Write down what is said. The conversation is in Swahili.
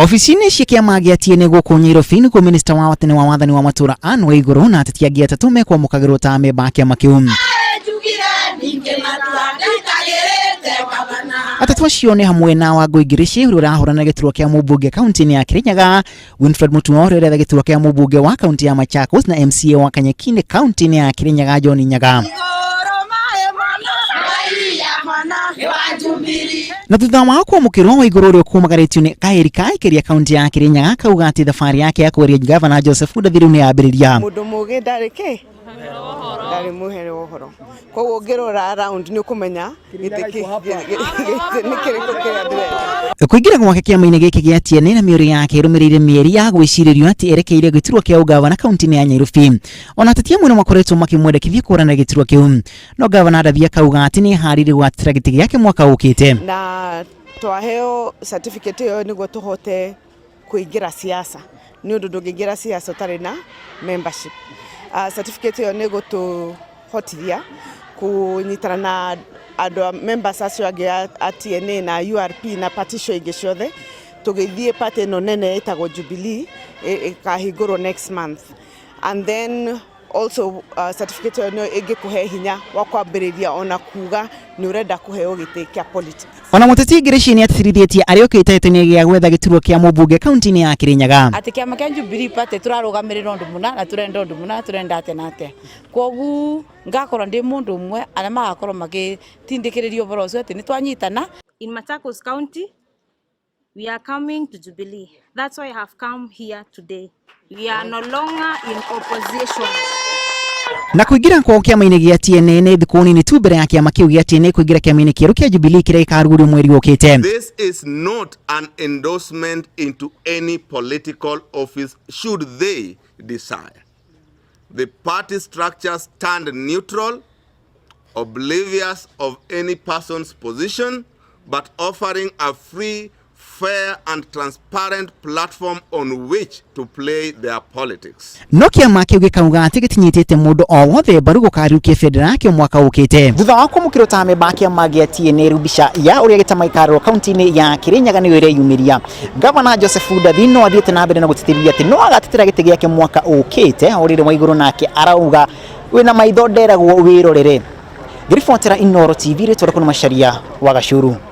Ofisini cia kiama-ini ateti guku Nairobi niguo minista wa wathani wa wathani wa matuura Anne Waiguru na ateti angi atatu mekwamukagirwo ta memba a kiama kiu. Atatu acio ni hamwe na ungirire uria urahurana giturwa kia mubunge kaunti-ini ya Kirinyaga, Winfred Mutua uria uretha giturwa kia mubunge wa kaunti ya Machakos na MCA wa Kanyekine kaunti-ini ya Kirinyaga John Nyaga. Na thutha wa kwamukirwo Waiguru uria kumagaritio ni kairi kaikiria kaunti ya Kirinyaga kauga ati thabari yake ya kuria ungavana niyaambiriria. Mundu muge ndareke ndari muhere wohoro koguo ngirora around ni ukumenya gitiki nikiriko kiria ndire kuingira gwake kiama-ini giki gia ateti na miuri yake irumirire mieri ya gwiciririo ati erekeire giturwa kia ugavana kaunti-ini ya Nairobi. Ona ateti amwe makoretwo makimwendekithia kurana giturwa kiu, no gavana ndathia kauga ati ni harire gwatira giti giake mwaka ukite na twaheo certificate yo niguo tuhote kuingira siasa ni undu ndungingira siasa utari na membership. Certificate yo niguo tuhotithia kunyitana na andu members acio angi ateti na URP na partition ingi ciothe tugithie party no nene itago Jubilee ikahingurwo next month, and then also certificate no ingikuhe hinya wa kwambiriria ona kuga ni urenda kuheo giti kia politics. Ona muteti ungirire ni atitirithitie ario kihitahitano-ini gia gwetha giturwa kia mubunge kaunti-ini ya Kirinyaga. Ati kiama kia Jubilee party turarugamirira undu muna na turenda undu muna turenda atenate kogu ngakora ndi mundu umwe ana magakorwo magitindikiririo boro ucio ati ni twanyitana. In Machakos County, we are coming to Jubilee. That's why I have come here today. We are no longer in opposition. Na kuingira kwa kiama-ini gia ateti ni thiku nini tu mbere ya kiama kiu gia ateti kuingira kiama-ini kieru kia Jubilee kiria ikarugurio mweri ukite. This is not an endorsement into any political office should they desire. The party structures stand neutral, oblivious of any person's position, but offering a free, fair and transparent platform on which to play their politics. No kiama kiu gikauga ati gitinyitite mundu owothe baru gukarirukia bendera kio mwaka ukite. Thutha wa kwamukirwo ta memba a kiama-ini ateti rubisha ya uria gitamaikaro kaunti-ini ya Kirinyaga ni wire yumiria. Gavana Wathani no athiete na mbere na gutitiriria ati no agatetera giti giake mwaka ukite urire Waiguru nake arauga wina maitho nderagwo wirorere. Ngiribotera Inooro TV ritwa kuna Masharia wa Gashuru.